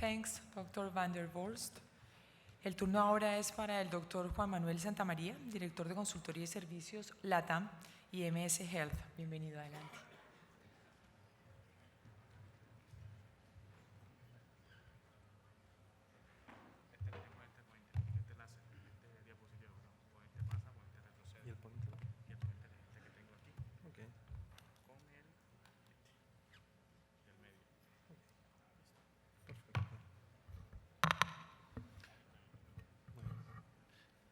Thanks, Dr. van der Vorst. El turno ahora es para el Dr. Juan Manuel Santamaría, director de Consultoría y Servicios LATAM y MS Health. Bienvenido, adelante.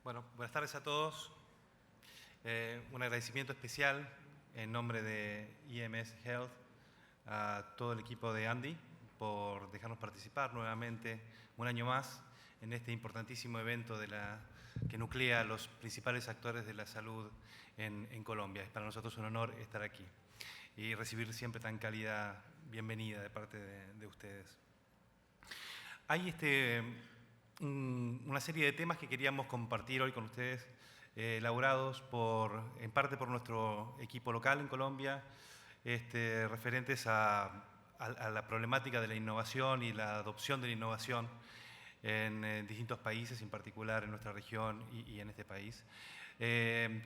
Bueno, buenas tardes a todos. Un agradecimiento especial en nombre de IMS Health a todo el equipo de Andy por dejarnos participar nuevamente un año más en este importantísimo evento que nuclea a los principales actores de la salud en Colombia. Es para nosotros un honor estar aquí y recibir siempre tan cálida bienvenida de parte de ustedes. Hay una serie de temas que queríamos compartir hoy con ustedes, elaborados en parte por nuestro equipo local en Colombia, referentes a la problemática de la innovación y la adopción de la innovación en distintos países, en particular en nuestra región y en este país,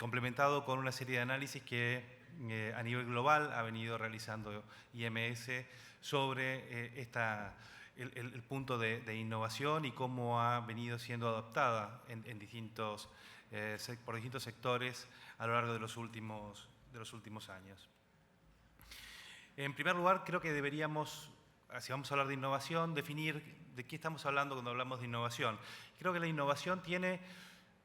complementado con una serie de análisis que a nivel global ha venido realizando IMS sobre el punto de innovación y cómo ha venido siendo adoptada por distintos sectores a lo largo de los últimos años. En primer lugar, creo que deberíamos, si vamos a hablar de innovación, definir de qué estamos hablando cuando hablamos de innovación. Creo que la innovación tiene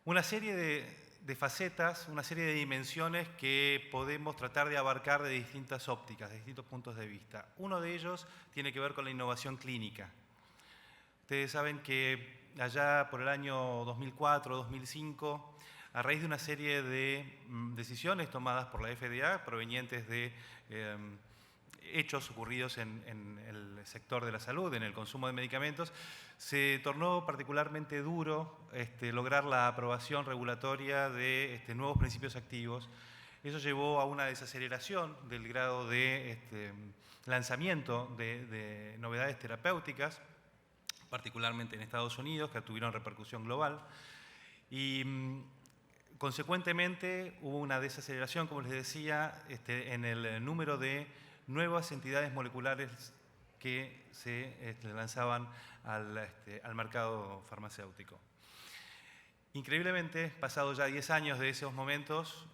una serie de facetas, una serie de dimensiones que podemos tratar de abarcar de distintas ópticas, de distintos puntos de vista. Uno de ellos tiene que ver con la innovación clínica. Ustedes saben que allá por el año 2004-2005, a raíz de una serie de decisiones tomadas por la FDA provenientes de hechos ocurridos en el sector de la salud, en el consumo de medicamentos, se tornó particularmente duro lograr la aprobación regulatoria de nuevos principios activos. Eso llevó a una desaceleración del grado de lanzamiento de novedades terapéuticas, particularmente en Estados Unidos, que tuvieron repercusión global. Y consecuentemente hubo una desaceleración, como les decía, en el número de nuevas entidades moleculares que se lanzaban al mercado farmacéutico. Increíblemente, pasados ya 10 años de esos momentos,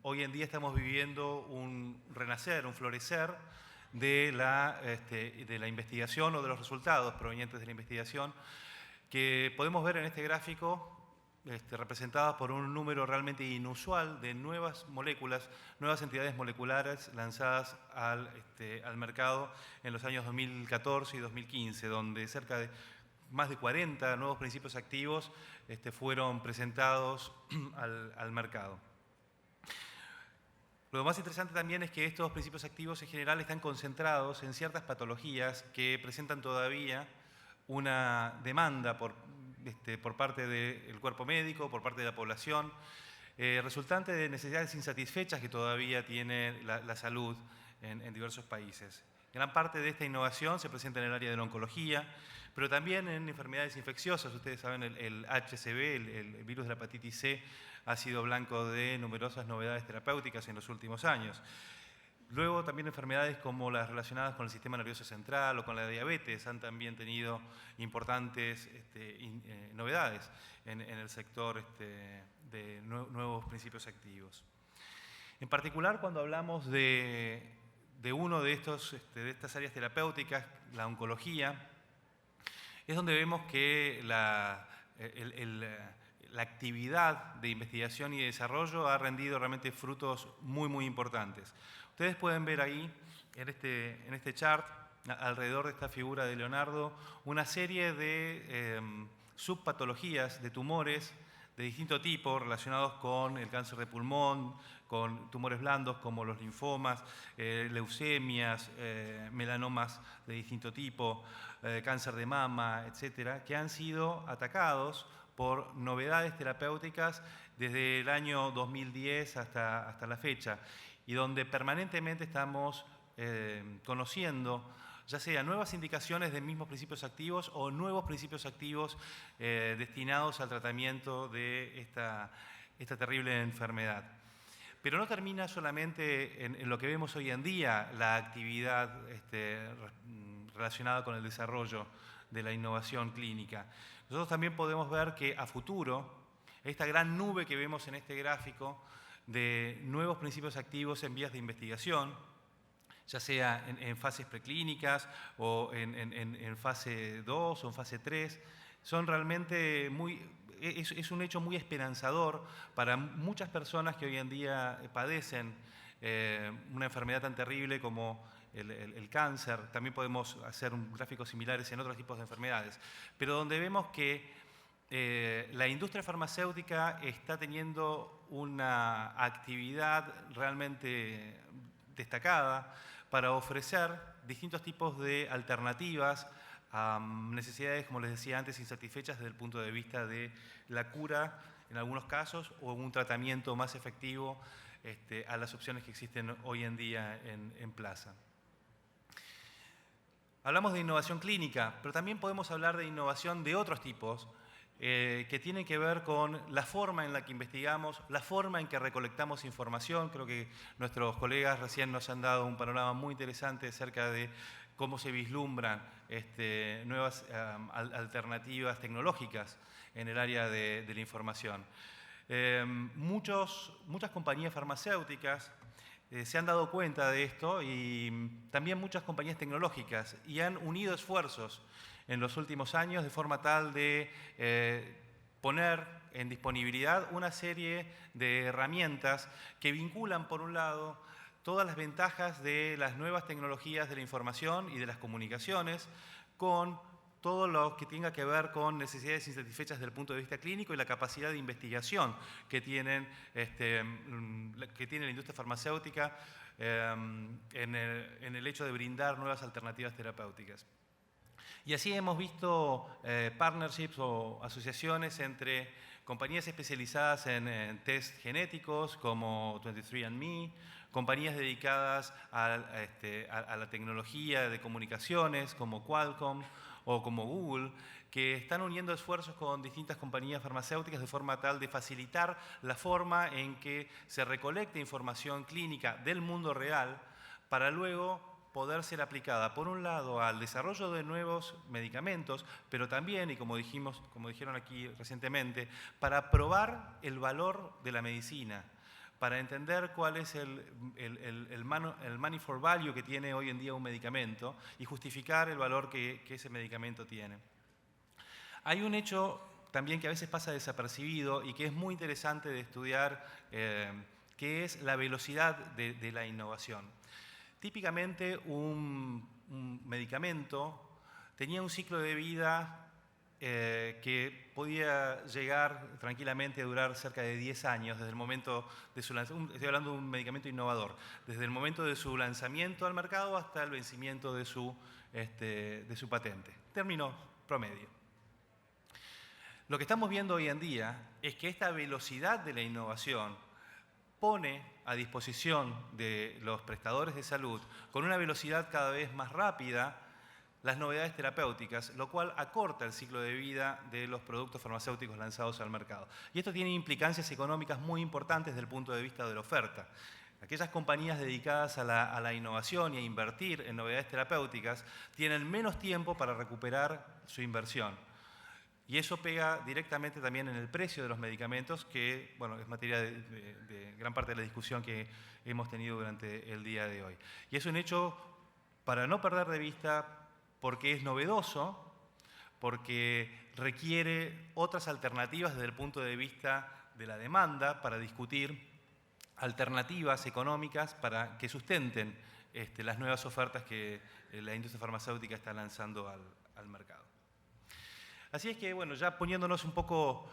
hoy en día estamos viviendo un renacer, un florecer de la investigación o de los resultados provenientes de la investigación, que podemos ver en este gráfico representadas por un número realmente inusual de nuevas moléculas, nuevas entidades moleculares lanzadas al mercado en los años 2014 y 2015, donde cerca de más de 40 nuevos principios activos fueron presentados al mercado. Lo más interesante también es que estos principios activos en general están concentrados en ciertas patologías que presentan todavía una demanda por parte del cuerpo médico, por parte de la población, resultante de necesidades insatisfechas que todavía tiene la salud en diversos países. Gran parte de esta innovación se presenta en el área de la oncología, pero también en enfermedades infecciosas. Ustedes saben, el HCV, el virus de la hepatitis C, ha sido blanco de numerosas novedades terapéuticas en los últimos años. Luego también enfermedades como las relacionadas con el sistema nervioso central o con la diabetes han también tenido importantes novedades en el sector de nuevos principios activos. En particular, cuando hablamos de uno de estas áreas terapéuticas, la oncología, es donde vemos que la actividad de investigación y desarrollo ha rendido realmente frutos muy, muy importantes. Ustedes pueden ver ahí, en este chart, alrededor de esta figura de Leonardo, una serie de subpatologías de tumores de distinto tipo relacionados con el cáncer de pulmón, con tumores blandos como los linfomas, leucemias, melanomas de distinto tipo, cáncer de mama, etcétera, que han sido atacados por novedades terapéuticas desde el año 2010 hasta la fecha, y donde permanentemente estamos conociendo ya sea nuevas indicaciones de mismos principios activos o nuevos principios activos destinados al tratamiento de esta terrible enfermedad. Pero no termina solamente en lo que vemos hoy en día, la actividad relacionada con el desarrollo de la innovación clínica. Nosotros también podemos ver que a futuro, esta gran nube que vemos en este gráfico de nuevos principios activos en vías de investigación, ya sea en fases preclínicas o en fase 2 o en fase 3, son realmente es un hecho muy esperanzador para muchas personas que hoy en día padecen una enfermedad tan terrible como el cáncer. También podemos hacer gráficos similares en otros tipos de enfermedades, pero donde vemos que la industria farmacéutica está teniendo una actividad realmente destacada para ofrecer distintos tipos de alternativas a necesidades, como les decía antes, insatisfechas desde el punto de vista de la cura en algunos casos o un tratamiento más efectivo a las opciones que existen hoy en día en plaza. Hablamos de innovación clínica, pero también podemos hablar de innovación de otros tipos que tienen que ver con la forma en la que investigamos, la forma en que recolectamos información. Creo que nuestros colegas recién nos han dado un panorama muy interesante acerca de cómo se vislumbran nuevas alternativas tecnológicas en el área de la información. Muchas compañías farmacéuticas se han dado cuenta de esto y también muchas compañías tecnológicas y han unido esfuerzos en los últimos años de forma tal de poner en disponibilidad una serie de herramientas que vinculan, por un lado, todas las ventajas de las nuevas tecnologías de la información y de las comunicaciones con todo lo que tenga que ver con necesidades insatisfechas desde el punto de vista clínico y la capacidad de investigación que tiene la industria farmacéutica en el hecho de brindar nuevas alternativas terapéuticas. Y así hemos visto partnerships o asociaciones entre compañías especializadas en test genéticos como 23andMe, compañías dedicadas a la tecnología de comunicaciones como Qualcomm o como Google, que están uniendo esfuerzos con distintas compañías farmacéuticas de forma tal de facilitar la forma en que se recolecta información clínica del mundo real para luego poder ser aplicada, por un lado, al desarrollo de nuevos medicamentos, pero también, y como dijeron aquí recientemente, para probar el valor de la medicina, para entender cuál es el money for value que tiene hoy en día un medicamento y justificar el valor que ese medicamento tiene. Hay un hecho también que a veces pasa desapercibido y que es muy interesante de estudiar, que es la velocidad de la innovación. Típicamente un medicamento tenía un ciclo de vida que podía llegar tranquilamente a durar cerca de 10 años desde el momento de su lanzamiento. Estoy hablando de un medicamento innovador, desde el momento de su lanzamiento al mercado hasta el vencimiento de su patente. Término promedio. Lo que estamos viendo hoy en día es que esta velocidad de la innovación pone a disposición de los prestadores de salud con una velocidad cada vez más rápida las novedades terapéuticas, lo cual acorta el ciclo de vida de los productos farmacéuticos lanzados al mercado. Y esto tiene implicancias económicas muy importantes desde el punto de vista de la oferta. Aquellas compañías dedicadas a la innovación y a invertir en novedades terapéuticas tienen menos tiempo para recuperar su inversión. Y eso pega directamente también en el precio de los medicamentos, que bueno, es materia de gran parte de la discusión que hemos tenido durante el día de hoy. Y es un hecho para no perder de vista, porque es novedoso, porque requiere otras alternativas desde el punto de vista de la demanda para discutir alternativas económicas para que sustenten las nuevas ofertas que la industria farmacéutica está lanzando al mercado. Así es que, bueno, ya poniéndonos un poco,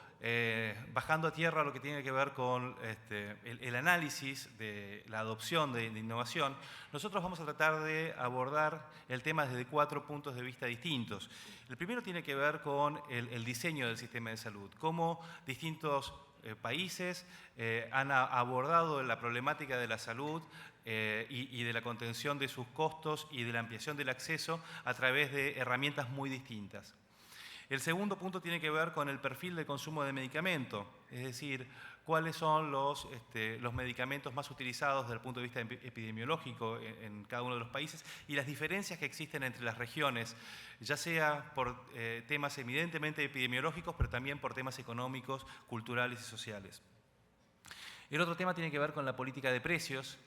bajando a tierra lo que tiene que ver con el análisis de la adopción de innovación, nosotros vamos a tratar de abordar el tema desde 4 puntos de vista distintos. El primero tiene que ver con el diseño del sistema de salud, cómo distintos países han abordado la problemática de la salud y de la contención de sus costos y de la ampliación del acceso a través de herramientas muy distintas. El segundo punto tiene que ver con el perfil de consumo de medicamento, es decir, cuáles son los medicamentos más utilizados desde el punto de vista epidemiológico en cada uno de los países y las diferencias que existen entre las regiones, ya sea por temas evidentemente epidemiológicos, pero también por temas económicos, culturales y sociales. El otro tema tiene que ver con la política de precios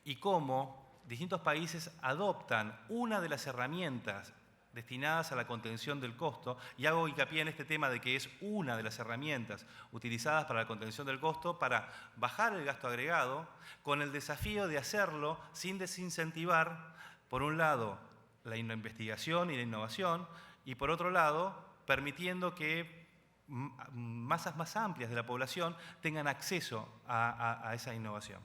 y cómo distintos países adoptan una de las herramientas destinadas a la contención del costo, y hago hincapié en este tema de que es una de las herramientas utilizadas para la contención del costo para bajar el gasto agregado, con el desafío de hacerlo sin desincentivar, por un lado, la investigación y la innovación, y por otro lado, permitiendo que masas más amplias de la población tengan acceso a esa innovación.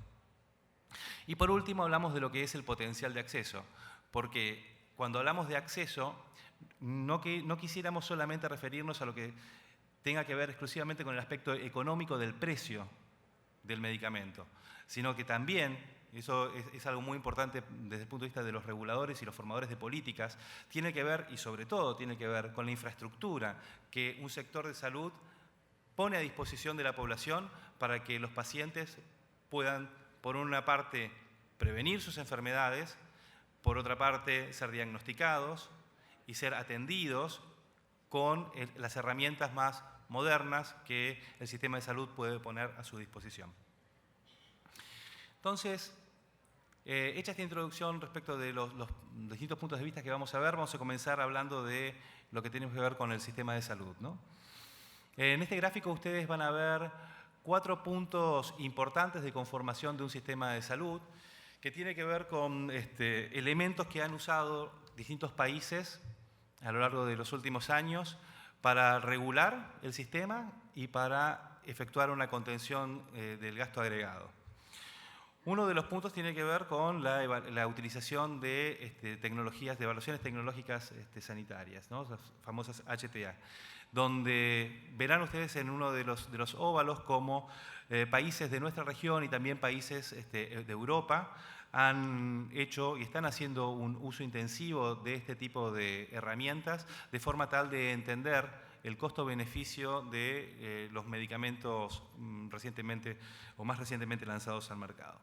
Y por último hablamos de lo que es el potencial de acceso, porque cuando hablamos de acceso, no quisiéramos solamente referirnos a lo que tenga que ver exclusivamente con el aspecto económico del precio del medicamento, sino que también, eso es algo muy importante desde el punto de vista de los reguladores y los formadores de políticas, tiene que ver, y sobre todo tiene que ver con la infraestructura que un sector de salud pone a disposición de la población para que los pacientes puedan, por una parte, prevenir sus enfermedades, por otra parte, ser diagnosticados y ser atendidos con las herramientas más modernas que el sistema de salud puede poner a su disposición. Entonces, hecha esta introducción respecto de los distintos puntos de vista que vamos a ver, vamos a comenzar hablando de lo que tiene que ver con el sistema de salud, ¿no? En este gráfico ustedes van a ver 4 puntos importantes de conformación de un sistema de salud que tiene que ver con elementos que han usado distintos países a lo largo de los últimos años para regular el sistema y para efectuar una contención del gasto agregado. Uno de los puntos tiene que ver con la utilización de tecnologías, de evaluaciones tecnológicas sanitarias, ¿no? Las famosas HTA, donde verán ustedes en uno de los óvalos cómo países de nuestra región y también países de Europa han hecho y están haciendo un uso intensivo de este tipo de herramientas de forma tal de entender el costo-beneficio de los medicamentos recientemente o más recientemente lanzados al mercado.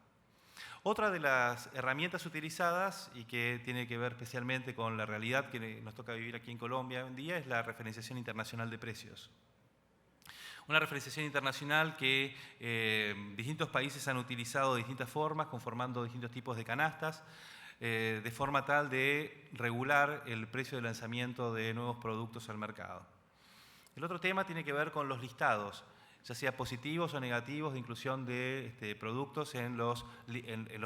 Otra de las herramientas utilizadas y que tiene que ver especialmente con la realidad que nos toca vivir aquí en Colombia hoy en día es la referenciación internacional de precios. Una referenciación internacional que distintos países han utilizado de distintas formas, conformando distintos tipos de canastas, de forma tal de regular el precio de lanzamiento de nuevos productos al mercado. El otro tema tiene que ver con los listados, ya sea positivos o negativos de inclusión de productos en los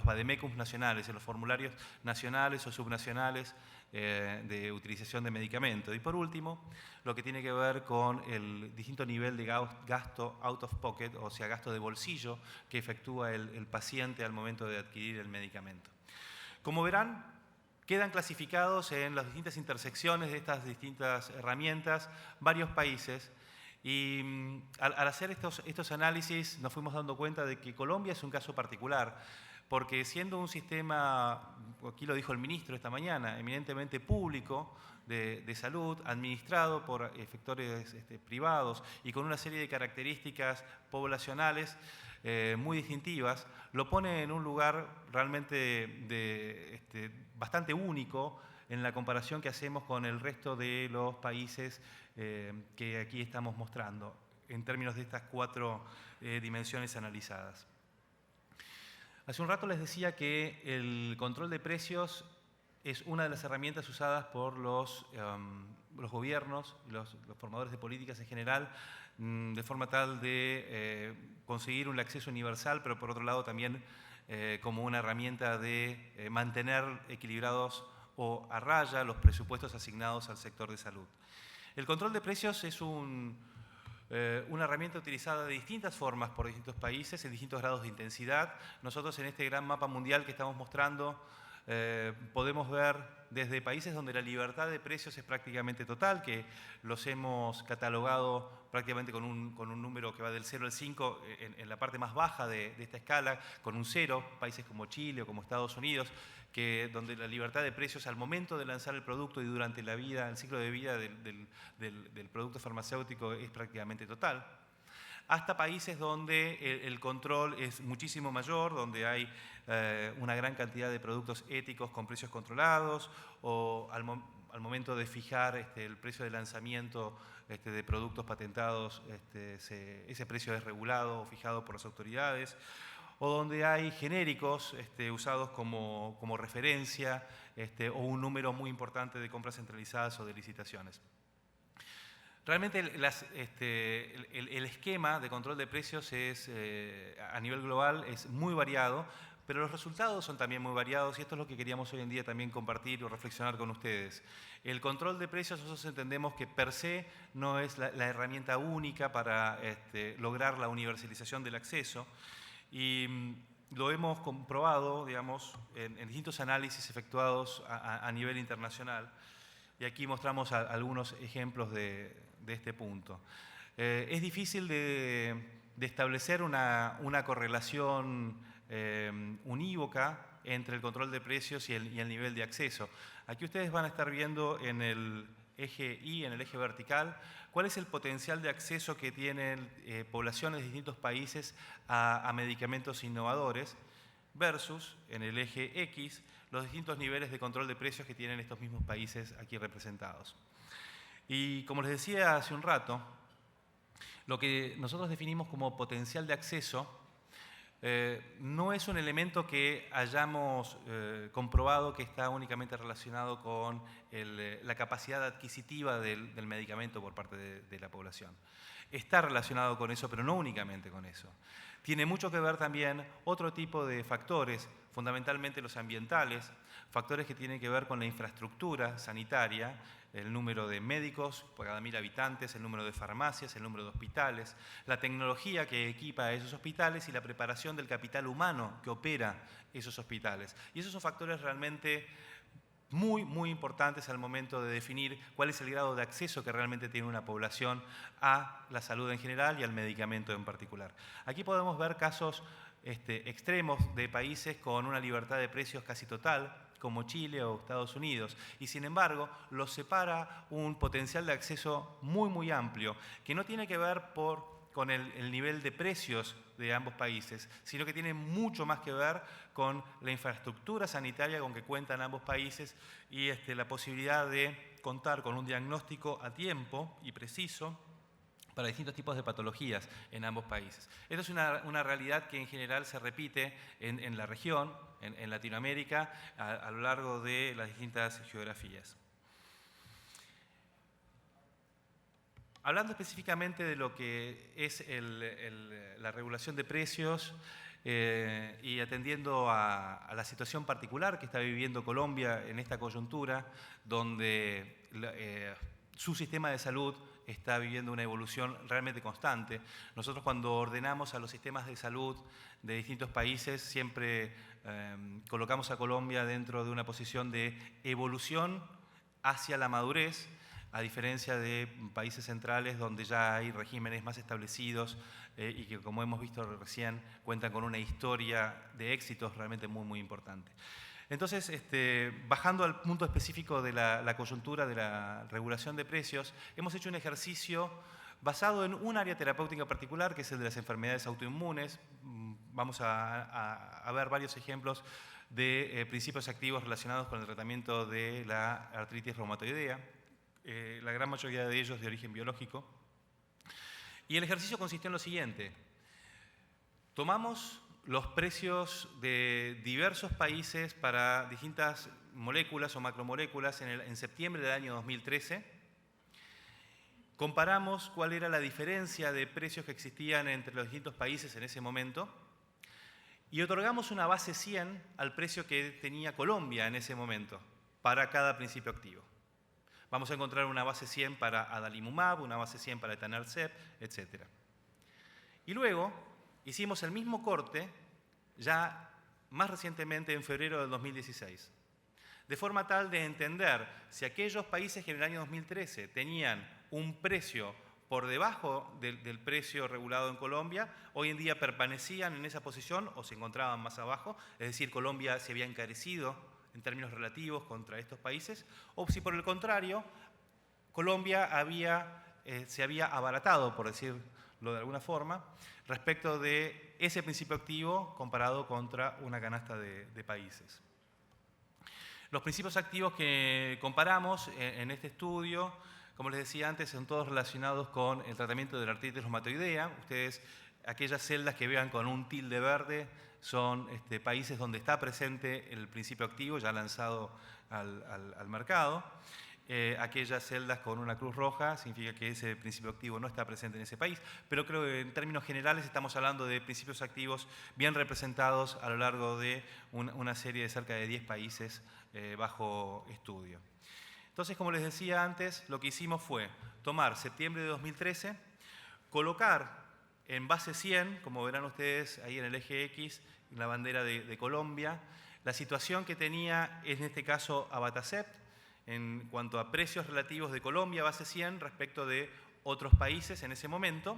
vademecums nacionales, en los formularios nacionales o subnacionales de utilización de medicamentos. Y por último, lo que tiene que ver con el distinto nivel de gasto out of pocket, o sea, gasto de bolsillo que efectúa el paciente al momento de adquirir el medicamento. Como verán, quedan clasificados en las distintas intersecciones de estas distintas herramientas varios países. Y al hacer estos análisis nos fuimos dando cuenta de que Colombia es un caso particular, porque siendo un sistema, aquí lo dijo el ministro esta mañana, eminentemente público de salud, administrado por efectores privados y con una serie de características poblacionales muy distintivas, lo pone en un lugar realmente bastante único en la comparación que hacemos con el resto de los países que aquí estamos mostrando, en términos de estas 4 dimensiones analizadas. Hace un rato les decía que el control de precios es una de las herramientas usadas por los gobiernos, los formadores de políticas en general, de forma tal de conseguir un acceso universal, pero por otro lado también como una herramienta de mantener equilibrados o a raya los presupuestos asignados al sector de salud. El control de precios es una herramienta utilizada de distintas formas por distintos países, en distintos grados de intensidad. Nosotros en este gran mapa mundial que estamos mostrando podemos ver desde países donde la libertad de precios es prácticamente total, que los hemos catalogado prácticamente con un número que va del 0 al 5 en la parte más baja de esta escala, con un 0, países como Chile o como Estados Unidos, donde la libertad de precios al momento de lanzar el producto y durante la vida, el ciclo de vida del producto farmacéutico es prácticamente total, hasta países donde el control es muchísimo mayor, donde hay una gran cantidad de productos éticos con precios controlados, o al momento de fijar el precio de lanzamiento de productos patentados, ese precio es regulado o fijado por las autoridades, o donde hay genéricos usados como referencia, o un número muy importante de compras centralizadas o de licitaciones. Realmente el esquema de control de precios a nivel global es muy variado, pero los resultados son también muy variados y esto es lo que queríamos hoy en día también compartir o reflexionar con ustedes. El control de precios nosotros entendemos que per se no es la herramienta única para lograr la universalización del acceso y lo hemos comprobado, digamos, en distintos análisis efectuados a nivel internacional. Y aquí mostramos algunos ejemplos de este punto. Es difícil de establecer una correlación unívoca entre el control de precios y el nivel de acceso. Aquí ustedes van a estar viendo en el eje Y, en el eje vertical, cuál es el potencial de acceso que tienen poblaciones de distintos países a medicamentos innovadores versus, en el eje X, los distintos niveles de control de precios que tienen estos mismos países aquí representados. Y como les decía hace un rato, lo que nosotros definimos como potencial de acceso no es un elemento que hayamos comprobado que está únicamente relacionado con la capacidad adquisitiva del medicamento por parte de la población. Está relacionado con eso, pero no únicamente con eso. Tiene mucho que ver también otro tipo de factores, fundamentalmente los ambientales, factores que tienen que ver con la infraestructura sanitaria, el número de médicos por cada 1000 habitantes, el número de farmacias, el número de hospitales, la tecnología que equipa a esos hospitales y la preparación del capital humano que opera esos hospitales. Y esos son factores realmente muy, muy importantes al momento de definir cuál es el grado de acceso que realmente tiene una población a la salud en general y al medicamento en particular. Aquí podemos ver casos extremos de países con una libertad de precios casi total, como Chile o Estados Unidos, y sin embargo los separa un potencial de acceso muy, muy amplio, que no tiene que ver con el nivel de precios de ambos países, sino que tiene mucho más que ver con la infraestructura sanitaria con que cuentan ambos países y la posibilidad de contar con un diagnóstico a tiempo y preciso para distintos tipos de patologías en ambos países. Esto es una realidad que en general se repite en la región, en Latinoamérica, a lo largo de las distintas geografías. Hablando específicamente de lo que es la regulación de precios y atendiendo a la situación particular que está viviendo Colombia en esta coyuntura, donde su sistema de salud está viviendo una evolución realmente constante. Nosotros cuando ordenamos a los sistemas de salud de distintos países siempre colocamos a Colombia dentro de una posición de evolución hacia la madurez, a diferencia de países centrales donde ya hay regímenes más establecidos y que, como hemos visto recién, cuentan con una historia de éxitos realmente muy, muy importante. Entonces, bajando al punto específico de la coyuntura de la regulación de precios, hemos hecho un ejercicio basado en un área terapéutica particular, que es el de las enfermedades autoinmunes. Vamos a ver varios ejemplos de principios activos relacionados con el tratamiento de la artritis reumatoidea, la gran mayoría de ellos de origen biológico. Y el ejercicio consistió en lo siguiente. Tomamos los precios de diversos países para distintas moléculas o macromoléculas en septiembre del año 2013. Comparamos cuál era la diferencia de precios que existían entre los distintos países en ese momento y otorgamos una base 100 al precio que tenía Colombia en ese momento para cada principio activo. Vamos a encontrar una base 100 para adalimumab, una base 100 para etanercept, etc. Y luego hicimos el mismo corte, ya más recientemente en febrero del 2016. De forma tal de entender si aquellos países que en el año 2013 tenían un precio por debajo del precio regulado en Colombia, hoy en día permanecían en esa posición o se encontraban más abajo, es decir, Colombia se había encarecido en términos relativos contra estos países, o si por el contrario, Colombia se había abaratado, por decirlo de alguna forma, respecto de ese principio activo comparado contra una canasta de países. Los principios activos que comparamos en este estudio, como les decía antes, son todos relacionados con el tratamiento de la artritis reumatoidea. Ustedes, aquellas celdas que vean con un tilde verde, son países donde está presente el principio activo ya lanzado al mercado. Aquellas celdas con una cruz roja significa que ese principio activo no está presente en ese país, pero creo que en términos generales estamos hablando de principios activos bien representados a lo largo de una serie de cerca de 10 países bajo estudio. Entonces, como les decía antes, lo que hicimos fue tomar septiembre de 2013, colocar en base 100, como verán ustedes ahí en el eje X, en la bandera de Colombia, la situación que tenía en este caso Abatacept en cuanto a precios relativos de Colombia, base 100, respecto de otros países en ese momento.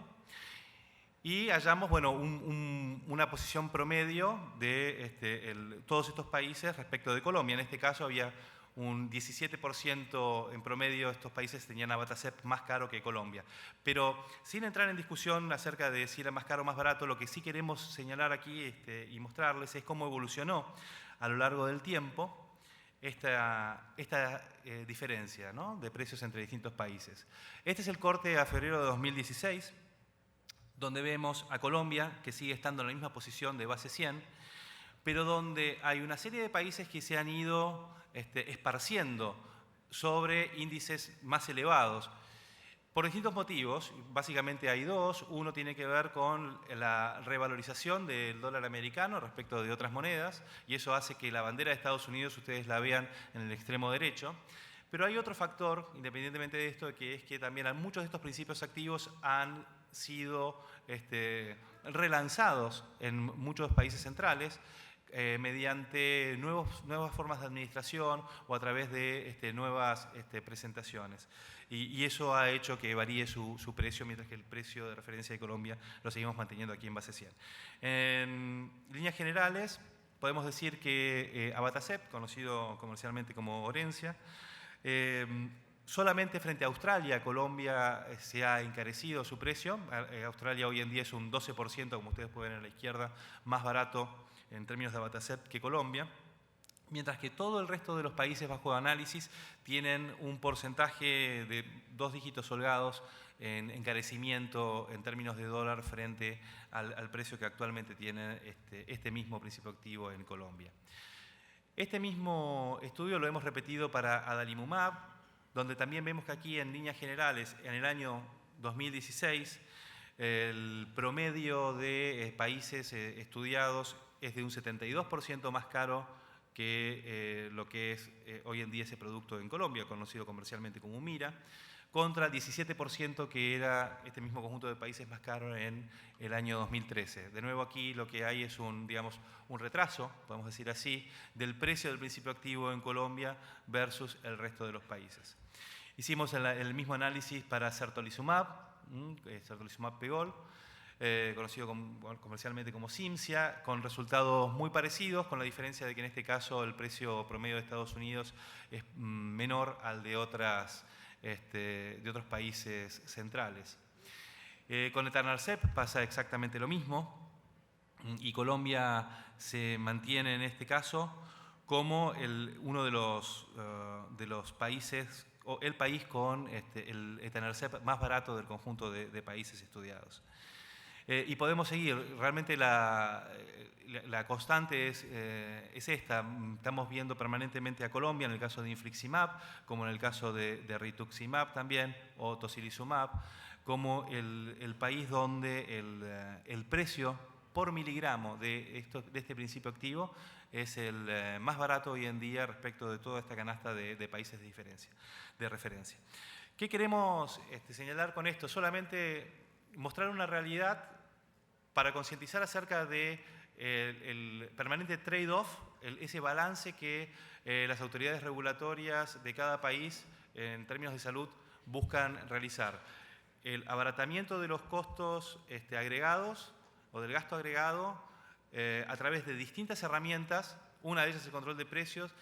Y hallamos una posición promedio de todos estos países respecto de Colombia. En este caso había un 17% en promedio de estos países tenían Abatacept más caro que Colombia. Pero sin entrar en discusión acerca de si era más caro o más barato, lo que sí queremos señalar aquí y mostrarles es cómo evolucionó a lo largo del tiempo esta diferencia, ¿no?, de precios entre distintos países. Este es el corte a febrero de 2016, donde vemos a Colombia, que sigue estando en la misma posición de base 100, pero donde hay una serie de países que se han ido esparciendo sobre índices más elevados. Por distintos motivos, básicamente hay dos. Uno tiene que ver con la revalorización del dólar americano respecto de otras monedas, y eso hace que la bandera de Estados Unidos ustedes la vean en el extremo derecho. Pero hay otro factor, independientemente de esto, que es que también muchos de estos principios activos han sido relanzados en muchos países centrales, mediante nuevas formas de administración o a través de nuevas presentaciones. Y eso ha hecho que varíe su precio, mientras que el precio de referencia de Colombia lo seguimos manteniendo aquí en base 100. En líneas generales, podemos decir que Abatacept, conocido comercialmente como Orencia, solamente frente a Australia, Colombia se ha encarecido su precio. Australia hoy en día es un 12%, como ustedes pueden ver a la izquierda, más barato en términos de Abatacept que Colombia, mientras que todo el resto de los países bajo análisis tienen un porcentaje de 2 dígitos holgados en encarecimiento en términos de dólar frente al precio que actualmente tiene este mismo principio activo en Colombia. Este mismo estudio lo hemos repetido para adalimumab, donde también vemos que aquí en líneas generales, en el año 2016, el promedio de países estudiados es de un 72% más caro que lo que es hoy en día ese producto en Colombia, conocido comercialmente como Humira, contra el 17% que era este mismo conjunto de países más caro en el año 2013. De nuevo aquí lo que hay es un retraso, podemos decir así, del precio del principio activo en Colombia versus el resto de los países. Hicimos el mismo análisis para certolizumab, certolizumab pegol, conocido comercialmente como Cimzia, con resultados muy parecidos, con la diferencia de que en este caso el precio promedio de Estados Unidos es menor al de otros países centrales. Con Etanercept pasa exactamente lo mismo, y Colombia se mantiene en este caso como uno de los países, o el país con el Etanercept más barato del conjunto de países estudiados. Y podemos seguir, realmente la constante es esta. Estamos viendo permanentemente a Colombia en el caso de infliximab, como en el caso de rituximab también, o tocilizumab, como el país donde el precio por miligramo de este principio activo es el más barato hoy en día respecto de toda esta canasta de países de referencia. ¿Qué queremos señalar con esto? Solamente mostrar una realidad para concientizar acerca de el permanente trade-off, ese balance que las autoridades regulatorias de cada país en términos de salud buscan realizar. El abaratamiento de los costos agregados o del gasto agregado a través de distintas herramientas, una de ellas es el control de precios,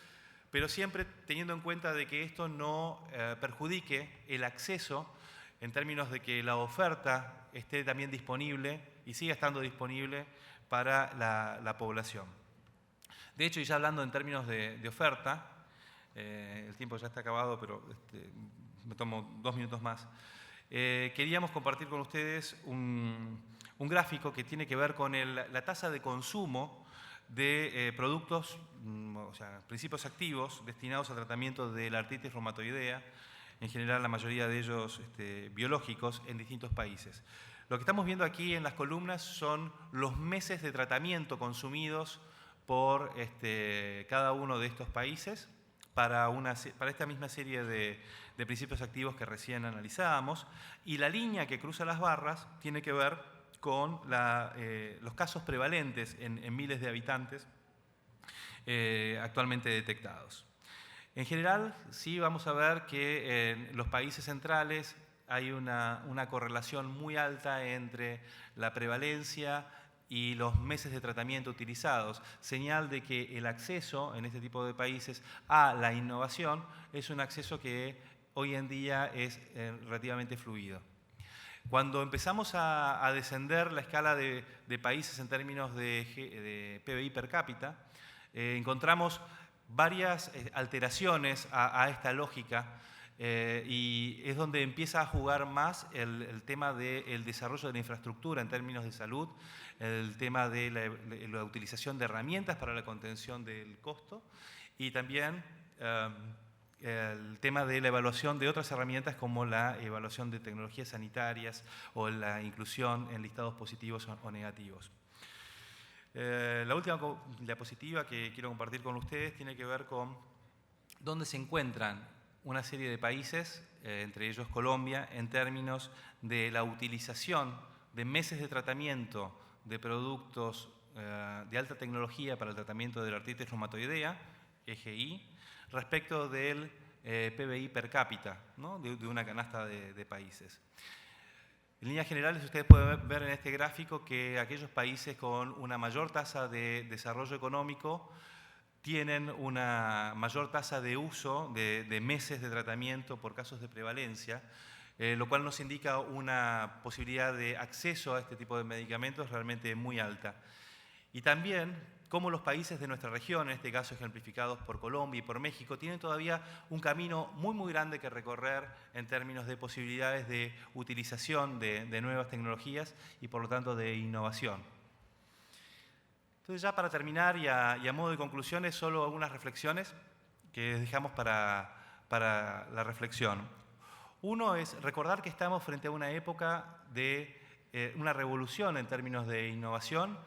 pero siempre teniendo en cuenta de que esto no perjudique el acceso en términos de que la oferta esté también disponible y siga estando disponible para la población. De hecho, y ya hablando en términos de oferta, el tiempo ya está acabado, pero me tomo 2 minutos más. Queríamos compartir con ustedes un gráfico que tiene que ver con la tasa de consumo de productos, o sea, principios activos destinados al tratamiento de la artritis reumatoidea, en general la mayoría de ellos biológicos, en distintos países. Lo que estamos viendo aquí en las columnas son los meses de tratamiento consumidos por cada uno de estos países para esta misma serie de principios activos que recién analizábamos, y la línea que cruza las barras tiene que ver con los casos prevalentes en miles de habitantes actualmente detectados. En general, sí vamos a ver que en los países centrales hay una correlación muy alta entre la prevalencia y los meses de tratamiento utilizados, señal de que el acceso en este tipo de países a la innovación es un acceso que hoy en día es relativamente fluido. Cuando empezamos a descender la escala de países en términos de PBI per cápita, encontramos varias alteraciones a esta lógica, y es donde empieza a jugar más el tema del desarrollo de la infraestructura en términos de salud, el tema de la utilización de herramientas para la contención del costo y también el tema de la evaluación de otras herramientas como la evaluación de tecnologías sanitarias o la inclusión en listados positivos o negativos. La última diapositiva que quiero compartir con ustedes tiene que ver con dónde se encuentran una serie de países, entre ellos Colombia, en términos de la utilización de meses de tratamiento de productos de alta tecnología para el tratamiento de la artritis reumatoidea, EGI, respecto del PBI per cápita, ¿no? de una canasta de países. En líneas generales, ustedes pueden ver en este gráfico que aquellos países con una mayor tasa de desarrollo económico tienen una mayor tasa de uso de meses de tratamiento por casos de prevalencia, lo cual nos indica una posibilidad de acceso a este tipo de medicamentos realmente muy alta. Y también cómo los países de nuestra región, en este caso ejemplificados por Colombia y por México, tienen todavía un camino muy grande que recorrer en términos de posibilidades de utilización de nuevas tecnologías y por lo tanto de innovación. Entonces, ya para terminar y a modo de conclusiones, solo algunas reflexiones que dejamos para la reflexión. Uno es recordar que estamos frente a una época de una revolución en términos de innovación.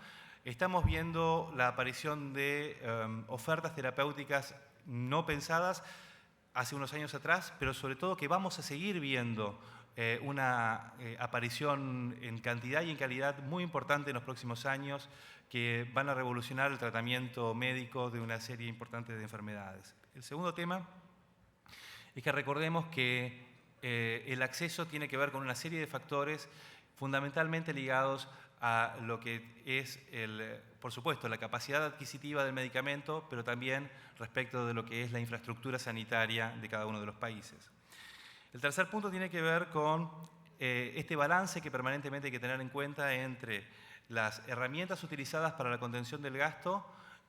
Estamos viendo la aparición de ofertas terapéuticas no pensadas hace unos años atrás, pero sobre todo que vamos a seguir viendo una aparición en cantidad y en calidad muy importante en los próximos años, que van a revolucionar el tratamiento médico de una serie importante de enfermedades. El segundo tema es que recordemos que el acceso tiene que ver con una serie de factores fundamentalmente ligados a lo que es, por supuesto, la capacidad adquisitiva del medicamento, pero también respecto de lo que es la infraestructura sanitaria de cada uno de los países. El tercer punto tiene que ver con este balance que permanentemente hay que tener en cuenta entre las herramientas utilizadas para la contención del gasto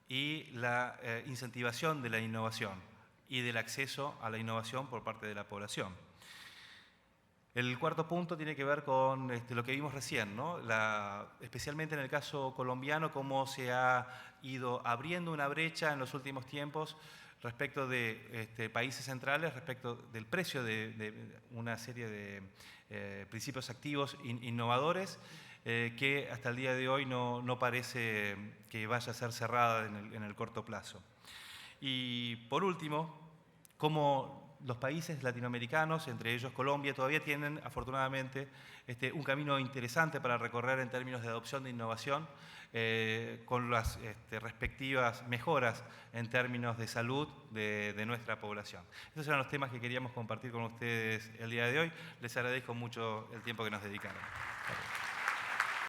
y la incentivación de la innovación y del acceso a la innovación por parte de la población. El cuarto punto tiene que ver con lo que vimos recién, ¿no? Especialmente en el caso colombiano, cómo se ha ido abriendo una brecha en los últimos tiempos respecto de países centrales, respecto del precio de una serie de principios activos innovadores, que hasta el día de hoy no parece que vaya a ser cerrada en el corto plazo. Y por último, cómo los países latinoamericanos, entre ellos Colombia, todavía tienen afortunadamente un camino interesante para recorrer en términos de adopción de innovación, con las respectivas mejoras en términos de salud de nuestra población. Esos eran los temas que queríamos compartir con ustedes el día de hoy. Les agradezco mucho el tiempo que nos dedicaron.